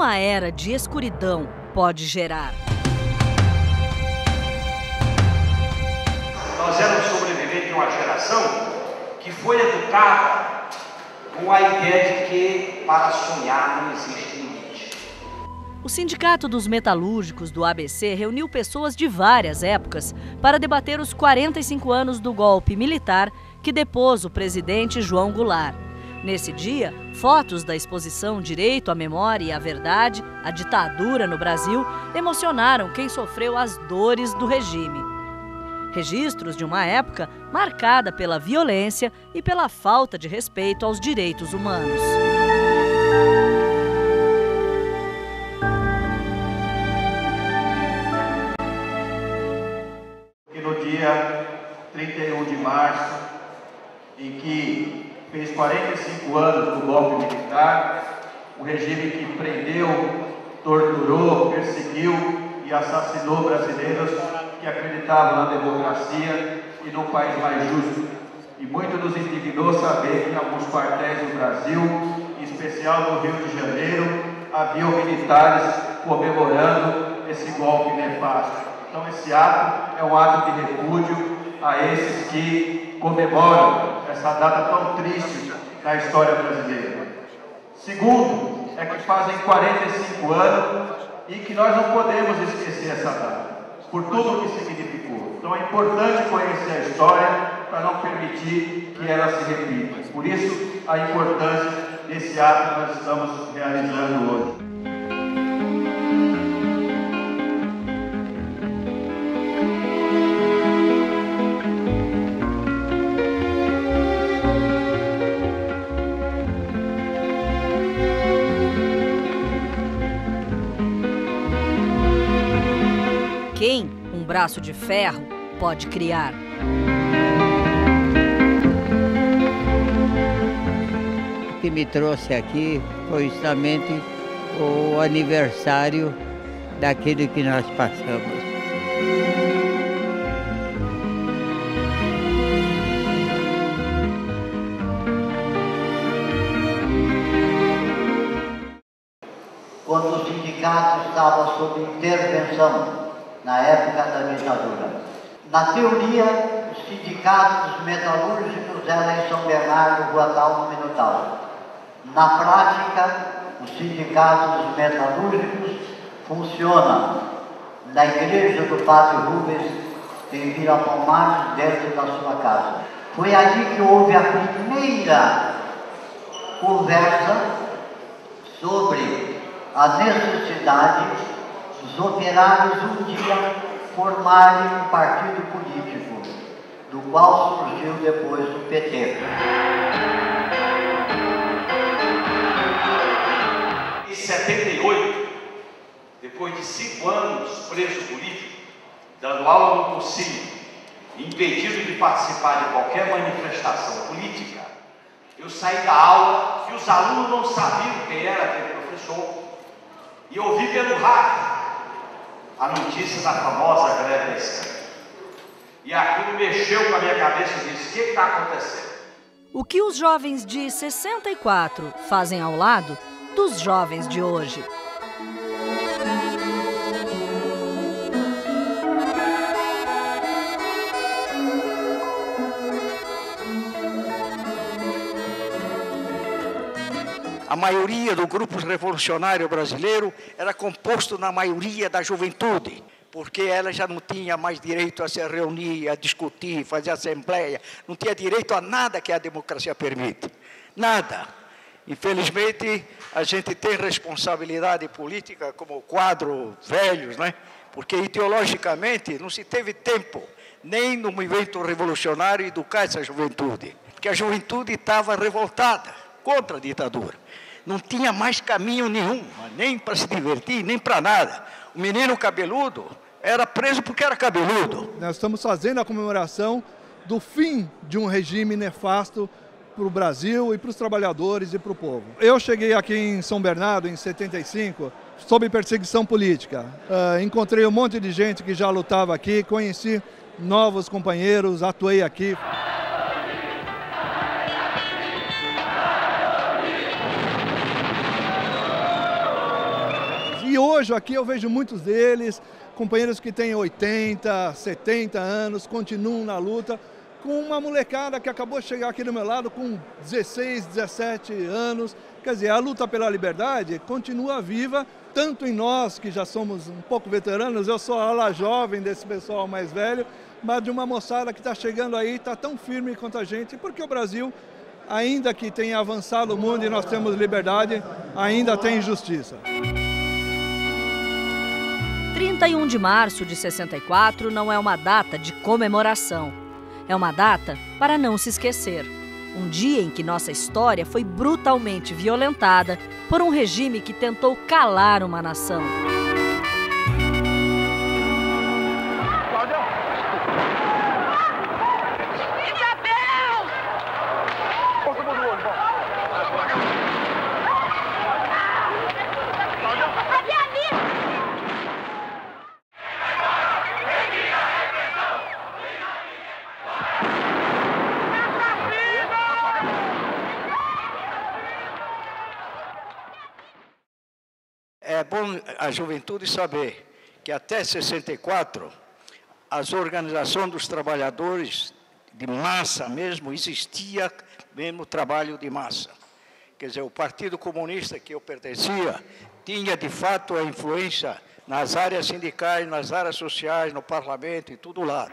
uma era de escuridão pode gerar? Nós éramos sobreviventes de uma geração que foi educada com a ideia de que para sonhar não existe limite. O Sindicato dos Metalúrgicos do ABC reuniu pessoas de várias épocas para debater os 45 anos do golpe militar que depôs o presidente João Goulart. Nesse dia, fotos da exposição Direito à Memória e à Verdade, a ditadura no Brasil, emocionaram quem sofreu as dores do regime. Registros de uma época marcada pela violência e pela falta de respeito aos direitos humanos. E no dia 31 de março, em que fez 45 anos do golpe militar, o regime que prendeu, torturou, perseguiu e assassinou brasileiros que acreditavam na democracia e num país mais justo. E muito nos indignou saber que em alguns quartéis do Brasil, em especial no Rio de Janeiro, haviam militares comemorando esse golpe nefasto. Então esse ato é um ato de repúdio a esses que comemoram essa data tão triste na história brasileira. Segundo, é que fazem 45 anos e que nós não podemos esquecer essa data, por tudo o que significou. Então é importante conhecer a história para não permitir que ela se repita. Por isso, a importância desse ato que nós estamos realizando hoje. Quem um braço de ferro pode criar? O que me trouxe aqui foi justamente o aniversário daquilo que nós passamos. Quando o sindicato estava sob intervenção, na época da ditadura. Na teoria, o Sindicato dos Metalúrgicos era em São Bernardo, Rua Tal, no Minotauro. Na prática, o Sindicato dos Metalúrgicos funciona na igreja do Padre Rubens, em Vila Palmares, dentro da sua casa. Foi ali que houve a primeira conversa sobre a necessidade dos operários um dia formarem um partido político, do qual surgiu depois o PT. Em 78, depois de 5 anos preso político, dando aula no cursinho, impedido de participar de qualquer manifestação política, eu saí da aula e os alunos não sabiam quem era aquele professor, e ouvi pelo rádio a notícia da famosa greve da esquerda. E aquilo mexeu com a minha cabeça e disse: o que está acontecendo? O que os jovens de 64 fazem ao lado dos jovens de hoje? A maioria do grupo revolucionário brasileiro era composto na maioria da juventude, porque ela já não tinha mais direito a se reunir, a discutir, fazer assembleia, não tinha direito a nada que a democracia permite, nada. Infelizmente, a gente tem responsabilidade política como quadro velhos, né? Porque ideologicamente não se teve tempo, nem no movimento revolucionário, educar essa juventude, porque a juventude estava revoltada contra a ditadura. Não tinha mais caminho nenhum, nem para se divertir, nem para nada. O menino cabeludo era preso porque era cabeludo. Nós estamos fazendo a comemoração do fim de um regime nefasto para o Brasil e para os trabalhadores e para o povo. Eu cheguei aqui em São Bernardo em 75, sob perseguição política. Encontrei um monte de gente que já lutava aqui, conheci novos companheiros, atuei aqui. hoje aqui eu vejo muitos deles, companheiros que têm 80, 70 anos, continuam na luta, com uma molecada que acabou de chegar aqui do meu lado com 16, 17 anos. Quer dizer, a luta pela liberdade continua viva, tanto em nós, que já somos um pouco veteranos, eu sou a ala jovem desse pessoal mais velho, mas de uma moçada que está chegando aí, está tão firme quanto a gente, porque o Brasil, ainda que tenha avançado o mundo e nós temos liberdade, ainda tem injustiça. 31 de março de 64 não é uma data de comemoração. É uma data para não se esquecer. Um dia em que nossa história foi brutalmente violentada por um regime que tentou calar uma nação. É bom a juventude saber que até 64 as organizações dos trabalhadores de massa mesmo, existia mesmo trabalho de massa. Quer dizer, o Partido Comunista que eu pertencia tinha de fato a influência nas áreas sindicais, nas áreas sociais, no parlamento e tudo lá.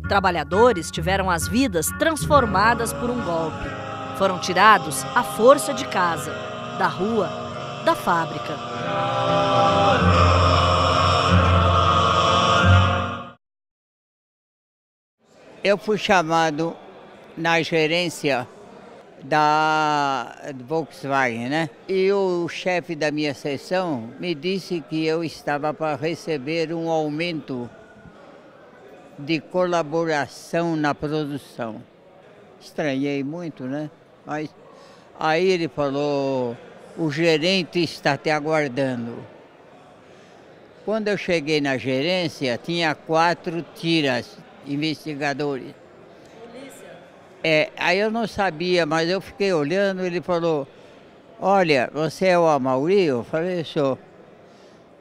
Trabalhadores tiveram as vidas transformadas por um golpe. Foram tirados à força de casa, da rua, da fábrica. Eu fui chamado na gerência da Volkswagen, né? E o chefe da minha seção me disse que eu estava para receber um aumento de colaboração na produção. Estranhei muito, né? Mas aí ele falou, o gerente está te aguardando. Quando eu cheguei na gerência, tinha 4 tiras, investigadores. Aí eu não sabia, mas eu fiquei olhando, ele falou, olha, você é o Amaury? Eu falei, sou.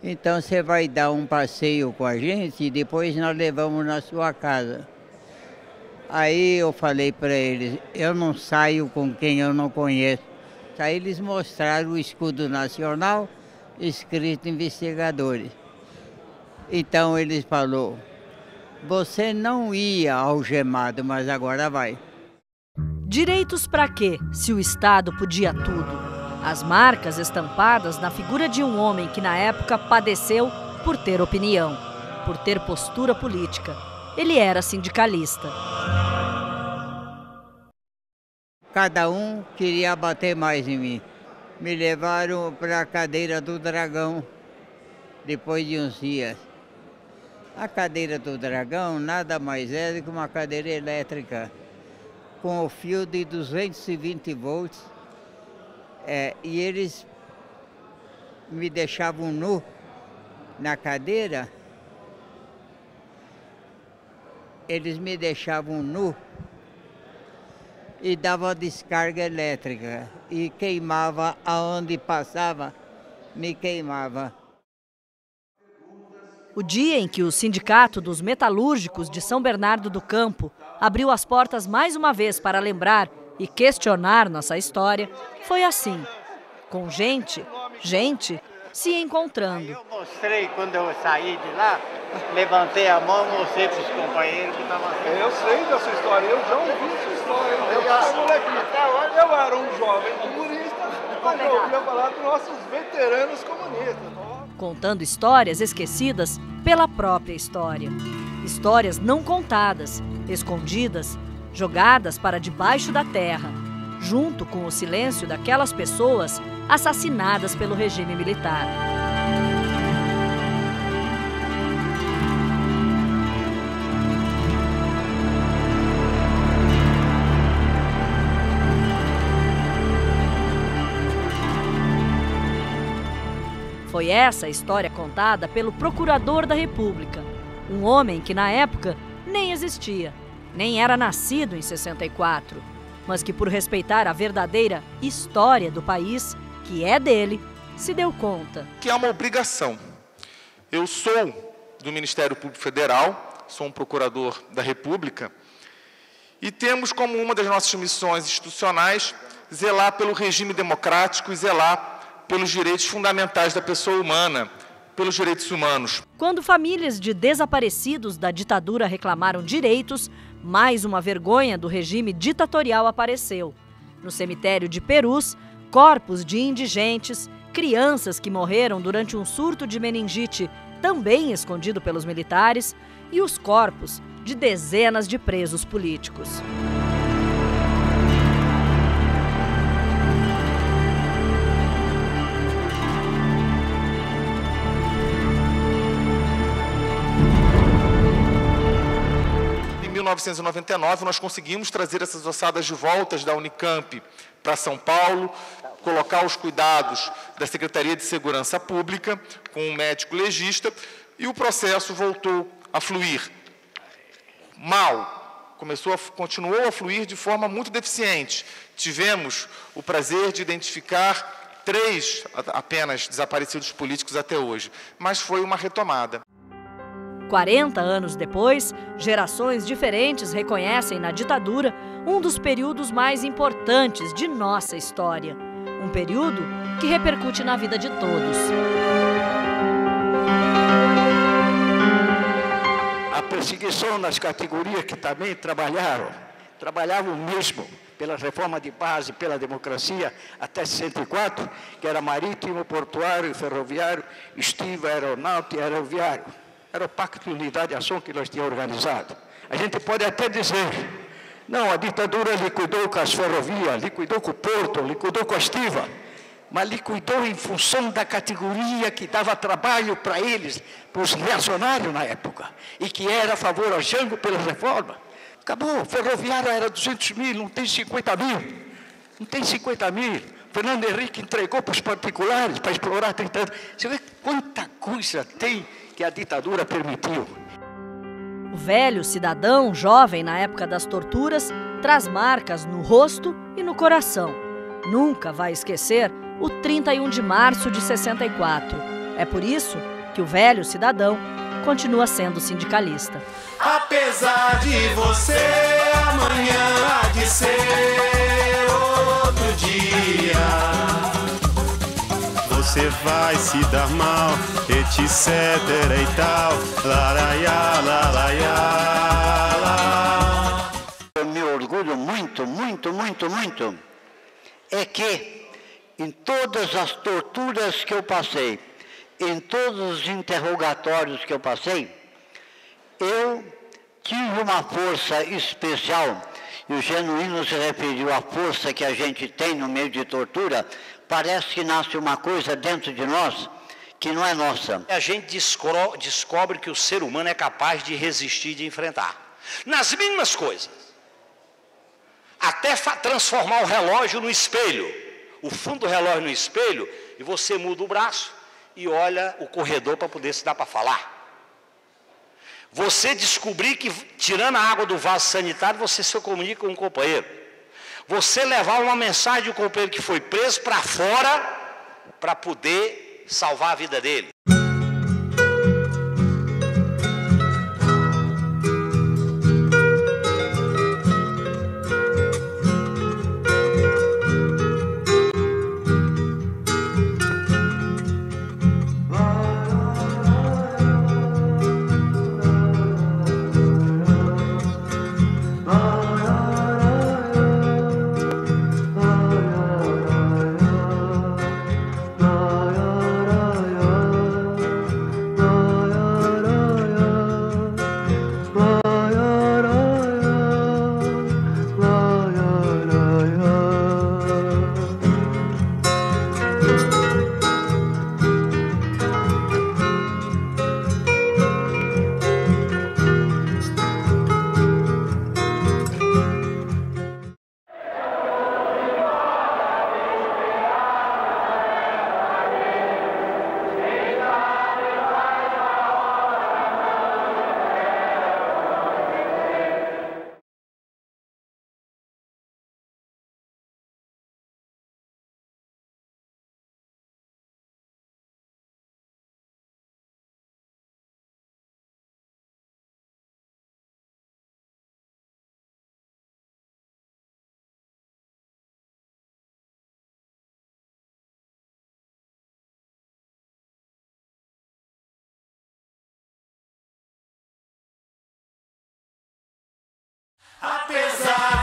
Então você vai dar um passeio com a gente e depois nós levamos na sua casa. Aí eu falei para eles, eu não saio com quem eu não conheço. Aí eles mostraram o escudo nacional, escrito investigadores. Então eles falaram, você não ia algemado, mas agora vai. Direitos para quê, se o Estado podia tudo? As marcas estampadas na figura de um homem que na época padeceu por ter opinião, por ter postura política. Ele era sindicalista. Cada um queria bater mais em mim. Me levaram para a cadeira do dragão, depois de uns dias. A cadeira do dragão nada mais é do que uma cadeira elétrica, com o fio de 220 volts. E eles me deixavam nu na cadeira, eles me deixavam nu e dava descarga elétrica e queimava aonde passava, me queimava. O dia em que o Sindicato dos Metalúrgicos de São Bernardo do Campo abriu as portas mais uma vez para lembrar e questionar nossa história, foi assim, com gente se encontrando. Eu mostrei quando eu saí de lá, levantei a mão, mostrei para os companheiros que estavam aqui. Eu sei da sua história, eu já ouvi sua história. Eu era um jovem comunista, quando eu ouvia falar dos nossos veteranos comunistas. Contando histórias esquecidas pela própria história. Histórias não contadas, escondidas, jogadas para debaixo da terra, junto com o silêncio daquelas pessoas assassinadas pelo regime militar. Foi essa a história contada pelo Procurador da República, um homem que na época nem existia, nem era nascido em 64, mas que por respeitar a verdadeira história do país, que é dele, se deu conta. Que é uma obrigação. Eu sou do Ministério Público Federal, sou um procurador da República, e temos como uma das nossas missões institucionais zelar pelo regime democrático e zelar pelos direitos fundamentais da pessoa humana, pelos direitos humanos. Quando famílias de desaparecidos da ditadura reclamaram direitos, mais uma vergonha do regime ditatorial apareceu. No cemitério de Perus, corpos de indigentes, crianças que morreram durante um surto de meningite, também escondido pelos militares, e os corpos de dezenas de presos políticos. Em 1999, nós conseguimos trazer essas ossadas de volta da Unicamp para São Paulo, colocar os cuidados da Secretaria de Segurança Pública com um médico legista, e o processo voltou a fluir mal, continuou a fluir de forma muito deficiente. Tivemos o prazer de identificar 3 apenas desaparecidos políticos até hoje, mas foi uma retomada. 40 anos depois, gerações diferentes reconhecem na ditadura um dos períodos mais importantes de nossa história. Um período que repercute na vida de todos. A perseguição nas categorias que também trabalhavam mesmo pela reforma de base, pela democracia, até 64, que era marítimo, portuário, ferroviário, estiva, aeronáutico e aeroviário. Era o Pacto de Unidade e Ação que nós tínhamos organizado. A gente pode até dizer, não, a ditadura liquidou com as ferrovias, liquidou com o porto, liquidou com a estiva, mas liquidou em função da categoria que dava trabalho para eles, para os reacionários na época, e que era a favor ao Jango pela reforma. Acabou, ferroviário era 200 mil, não tem 50 mil. Não tem 50 mil. Fernando Henrique entregou para os particulares para explorar 30 anos. Você vê quanta coisa tem que a ditadura permitiu. O velho cidadão, jovem na época das torturas, traz marcas no rosto e no coração. Nunca vai esquecer o 31 de março de 64. É por isso que o velho cidadão continua sendo sindicalista. Apesar de você, amanhã há de ser outro dia. Você vai se dar mal, etc e tal, laraiá, laraiá, lá. Eu me orgulho muito, muito, muito, muito, é que em todas as torturas que eu passei, em todos os interrogatórios que eu passei, eu tive uma força especial, e o Genuíno se referiu à força que a gente tem no meio de tortura. Parece que nasce uma coisa dentro de nós que não é nossa. A gente descobre que o ser humano é capaz de resistir, de enfrentar. Nas mínimas coisas. Até transformar o relógio no espelho. O fundo do relógio no espelho, e você muda o braço e olha o corredor para poder se dar para falar. Você descobrir que, tirando a água do vaso sanitário, você se comunica com um companheiro. Você levar uma mensagem de um companheiro que foi preso para fora para poder salvar a vida dele.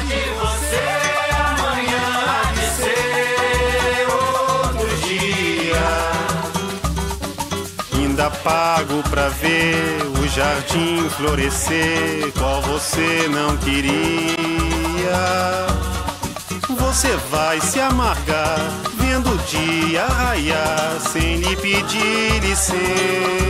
de você, amanhã há de ser outro dia. Ainda pago pra ver o jardim florescer, qual você não queria. Você vai se amargar vendo o dia raiar sem lhe pedir licença.